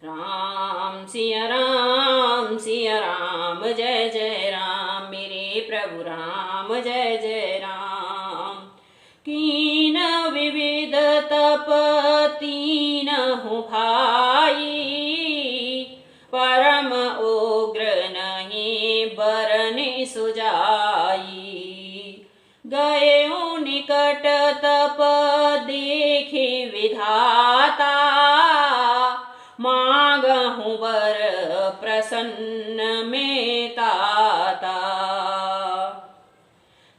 राम सिया राम जय जय राम मेरे प्रभु राम जय जय राम। कीन विविध तप तीनहु भाई, परम उग्र नहीं बरनि सुजाई। गए निकट तप देखे विधाता, मांगहु वर प्रसन्न में ताता।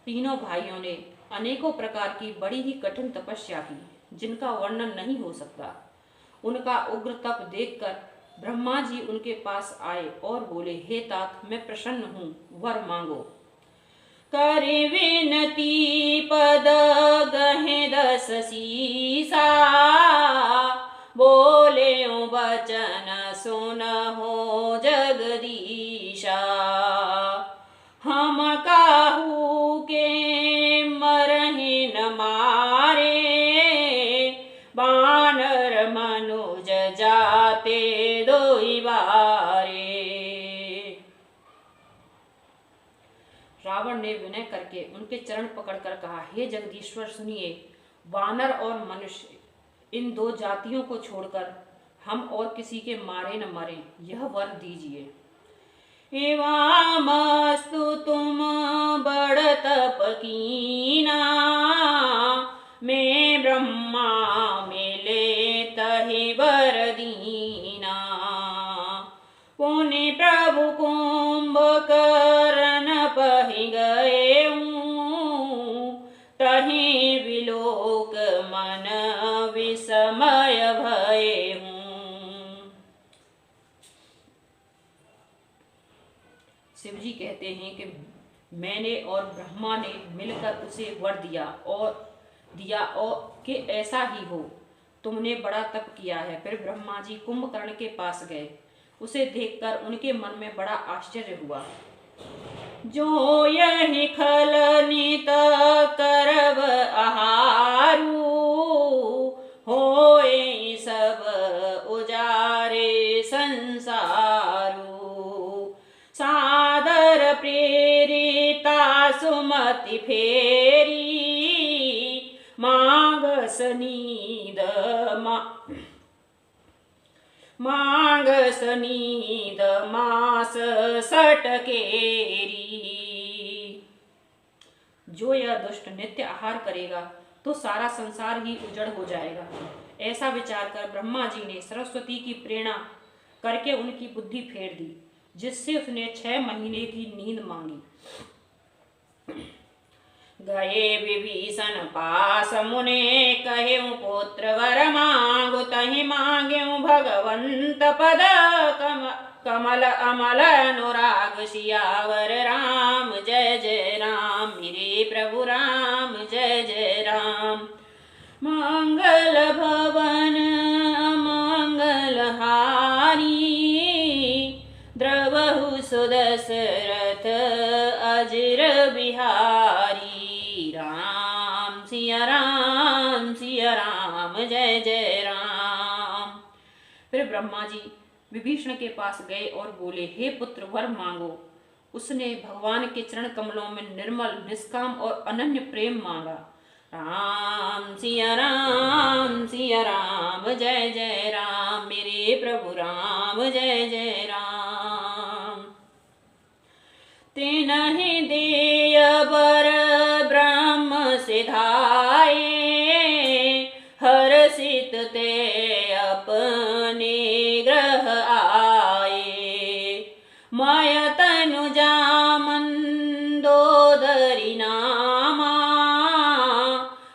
तीनों भाइयों ने अनेकों प्रकार की बड़ी ही कठिन तपस्या की, जिनका वर्णन नहीं हो सकता। उनका उग्र तप देखकर ब्रह्मा जी उनके पास आए और बोले, हे तात, मैं प्रसन्न हूँ, वर मांगो। करे विनती पद गहे 10 सीसा, बोले वचन सुनहो जगदीशा। हम काहू के मरहि न मारे, बानर मनुज जाते दोई बारे। रावण ने विनय करके उनके चरण पकड़कर कहा, हे जगदीश्वर सुनिए, वानर और मनुष्य इन 2 जातियों को छोड़कर हम और किसी के मारे न मरें, यह वर दीजिए। एवामस्तु तुम बड़ तप कीना, मैं ब्रह्मा मिले तहि वर दीना। पुनि प्रभु कुंभकर्ण पहि गए, तहि विलोक मन विस्मय भये हूँ। शिवजी कहते हैं कि मैंने और ब्रह्मा ने मिलकर उसे वर दिया और कि ऐसा ही हो, तुमने बड़ा तप किया है। फिर ब्रह्मा जी कुंभकर्ण के पास गए। उसे देखकर उनके मन में बड़ा आश्चर्य हुआ। जो यही खल नित करब आहारू, होए सब उजारे संसारू। सादर प्रेरिता सुमति फेरी, मांगस नीद मास सटकेरी। जो यह दुष्ट नित्य आहार करेगा तो सारा संसार ही उजड़ हो जाएगा। ऐसा विचार कर ब्रह्मा जी ने सरस्वती की प्रेरणा करके उनकी बुद्धि फेर दी, जिससे उसने 6 महीने की नींद मांगी। गए विभीषण पास मुने, कहेउ पुत्र वर मांगु। तहि मांगेउ भगवंत पद, कमल अमल अनुराग। सियावर राम जय जय राम मेरे प्रभु राम जय जय राम। मंगल भवन मंगल हारी, द्रवहु सुदशरथ अजिर बिहारी। राम सिया राम जय जय राम। फिर ब्रह्मा जी विभीषण के पास गए और बोले, हे पुत्र वर मांगो। उसने भगवान के चरण कमलों में निर्मल निष्काम और अनन्य प्रेम मांगा। राम सिया राम जय जय राम मेरे प्रभु राम जय जय राम। तेनहि देय बर ब्रह्म सिधाए, हर्षित ते अपने ग्रह आए। मय तनुजा मंदोदरी नामा,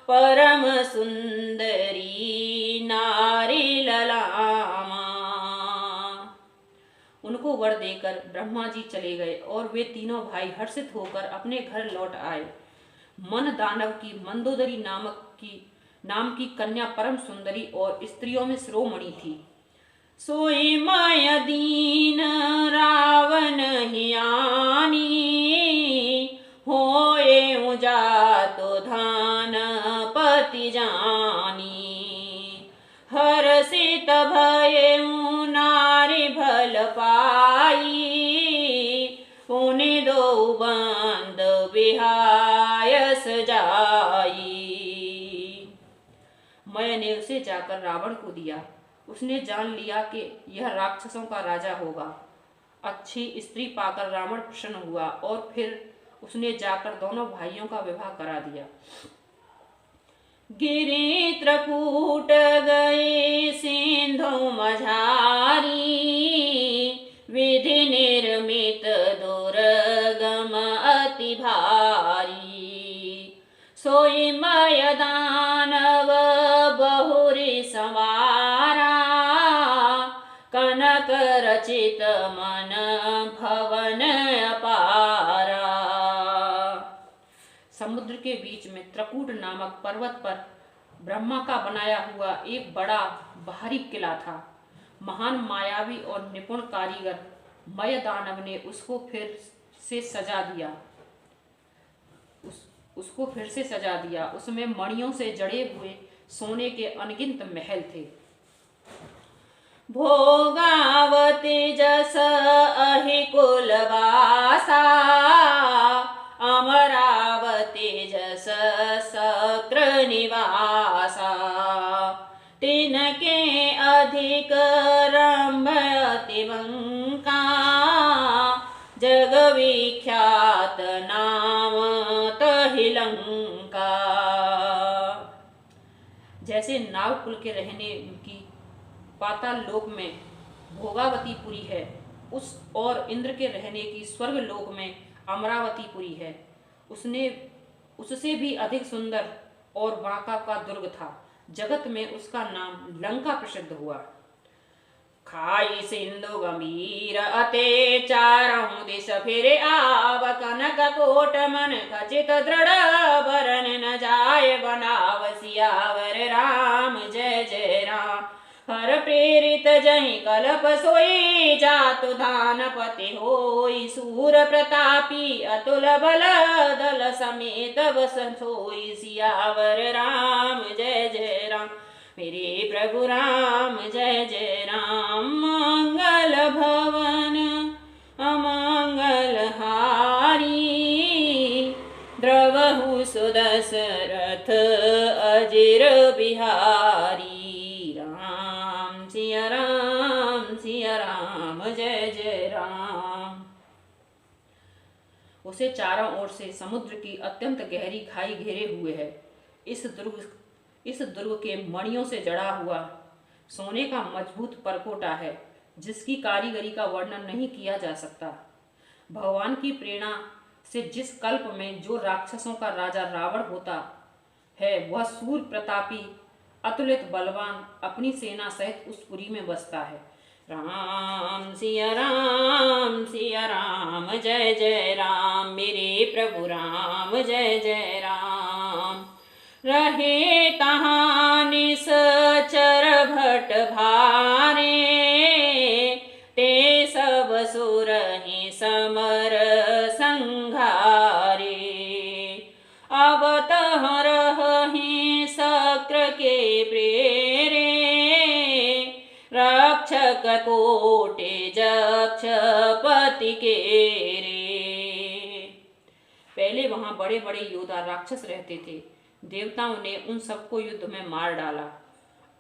परम सुंदरी नारी ललामा। उनको वर देकर ब्रह्मा जी चले गए और वे तीनों भाई हर्षित होकर अपने घर लौट आए। मन दानव की मंदोदरी नाम की कन्या परम सुंदरी और स्त्रियों में शिरोमणि थी। सोई माया दीन रावण हियानी, होए जातो धान पति जानी। हर्षित भये बंद विहायस जाई। मय ने उसे जाकर रावण को दिया। उसने जान लिया कि यह राक्षसों का राजा होगा। अच्छी स्त्री पाकर रावण प्रसन्न हुआ और फिर उसने जाकर दोनों भाइयों का विवाह करा दिया। गिरि त्रकूट गए सिंधु मझारी, विधि निर्मित दुर्गम अति भारी। सोई मय दानव बहुरी संवारा, कनक रचित मन भवन अपारा। समुद्र के बीच में त्रकूट नामक पर्वत पर ब्रह्मा का बनाया हुआ एक बड़ा बाहरी किला था। महान मायावी और निपुण कारीगर मय दानव ने उसको फिर से सजा दिया। उसमें मणियों से जड़े हुए सोने के अनगिनत महल थे। भोगावती जस अहि कुलवासा, अमरावती जस सक्र निवासा। तिनके अधिक रम्य अतिवंका, जग विख्यात नाम तहि लंका। जैसे नावकुल के रहने की पाताल लोक में भोगावतीपुरी है, उस और इंद्र के रहने की स्वर्ग लोक में अमरावतीपुरी है। उससे भी अधिक सुंदर और बांका का दुर्ग था। जगत में उसका नाम लंका प्रसिद्ध हुआ। खाई सिंधु गंभीर अते, चारों दिश फिरे आव। कनक कोट मन खचित दृढ़, बरन न जाय बनाव। सियावर राम जय जय राम। हर प्रेरित जहि कल्प सोई, जातु धानपति होई। सूर प्रतापी अतुल बल, दल समेत बस सोई। सियावर राम जय जय राम। मेरे प्रभु राम जय जय राम। मंगल भवन अमंगल हारी, द्रवहु सुदशरथ अजिर बिहारी। राम सिया राम जय जय राम। उसे चारों ओर से समुद्र की अत्यंत गहरी खाई घेरे हुए है। इस दुर्ग के मणियों से जड़ा हुआ सोने का मजबूत परकोटा है, जिसकी कारीगरी का वर्णन नहीं किया जा सकता। भगवान की प्रेरणा से जिस कल्प में जो राक्षसों का राजा रावण होता है, वह सूर प्रतापी अतुलित बलवान अपनी सेना सहित उस पुरी में बसता है। राम सिया राम जय जय राम। मेरे प्रभु राम जय जय राम। रहे तहाँ निश्चर भट भारे, ते सब सुरहि समर संघारे। अब तह रहहि सक्र के प्रेरे, रक्षक कोटि जक्ष पति के रे। पहले वहां बड़े बड़े योद्धा राक्षस रहते थे। देवताओं ने उन सबको युद्ध में मार डाला।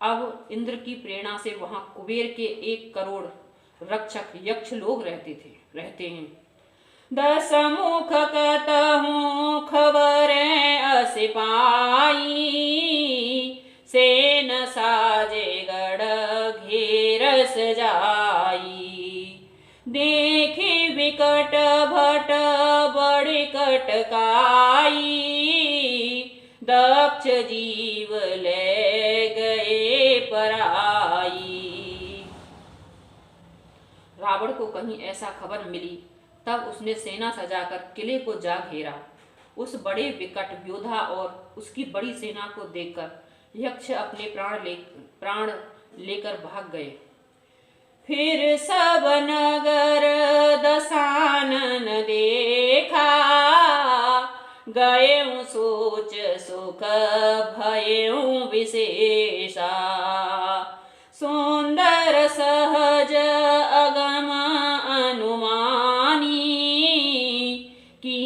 अब इंद्र की प्रेरणा से वहां कुबेर के 1 करोड़ रक्षक यक्ष लोग रहते हैं। 10 मुख कतहु खबर अस पाई, सेन साजे गढ़ घेरस जाई। देखी विकट भट बड़ी कटकाई, दक्ष जीव ले गए पराई। रावण को कहीं ऐसा खबर मिली, तब उसने सेना सजाकर किले को जा घेरा। उस बड़े विकट योद्धा और उसकी बड़ी सेना को देखकर यक्ष अपने प्राण लेकर भाग गए। फिर सब नगर दशानन देखा, गए सोच सुख भयऊ विशेषा। सुंदर सहज अगम अनुमानी, की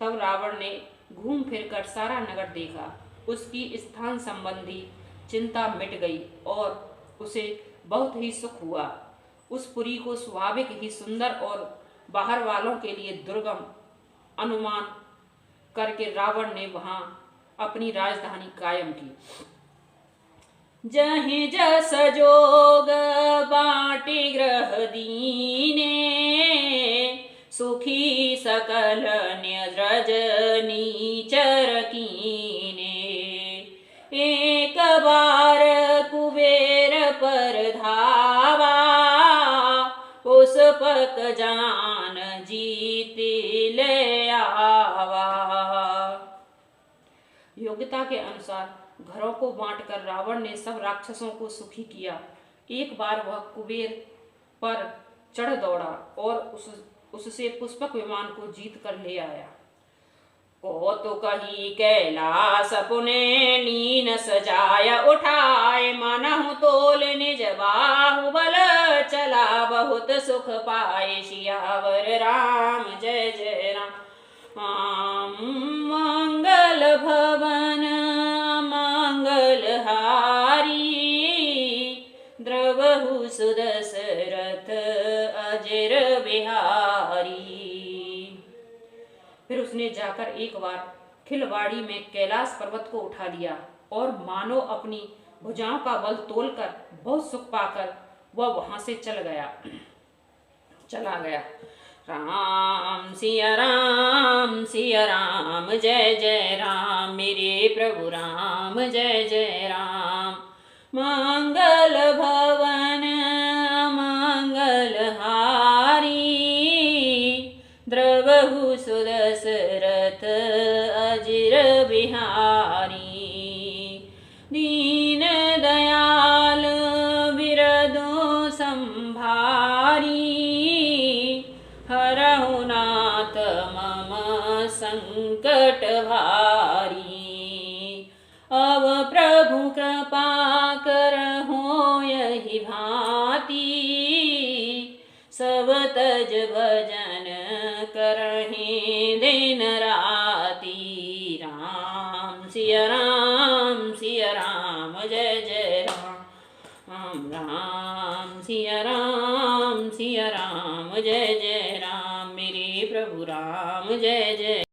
तब रावण ने घूम फिर कर सारा नगर देखा। उसकी स्थान संबंधी चिंता मिट गई और उसे बहुत ही सुख हुआ। उस पुरी को स्वाभाविक ही सुंदर और बाहर वालों के लिए दुर्गम अनुमान करके रावण ने वहां अपनी राजधानी कायम की। जहीं जस जोग बाटे ग्रह दीने, सुखी सकल न्यज नीचर कीने। एक बार कुबेर पर धावा, पुष्पक जान जीते ले आवा। योग्यता के अनुसार घरों को बांटकर रावण ने सब राक्षसों को सुखी किया। एक बार वह कुबेर पर चढ़ दौड़ा और उससे पुष्पक विमान को जीत कर ले आया। को तो कही कैलाश पुने नीन सजाय उठाए, मनहु तोल निज बाहुबल चला बहुत सुख पाए। सियावर राम जय जय राम। मंगल भवन मंगल हारी, द्रवहु सुदशरथ अजर बिहारी। फिर उसने जाकर एक बार खिलवाड़ी में कैलाश पर्वत को उठा लिया और मानो अपनी भुजाओं का बल तोलकर बहुत सुख पाकर वह वहां से चला गया। राम सिया राम जय जय राम, मेरे प्रभु राम जय जय राम। मंगल भवन मंगल हारी, द्रवहु सुदशरथ अजिर बिहारी। दीन दयाल बिरदो संभारी, हरहु नाथ मम संकट भारी। अब प्रभु कृपा करहु यही भांति, सब तज भजन करहि दिन राति। राम सिया राम जय जय राम। राम सिया राम जय जय राम, मेरे प्रभु राम जय जय।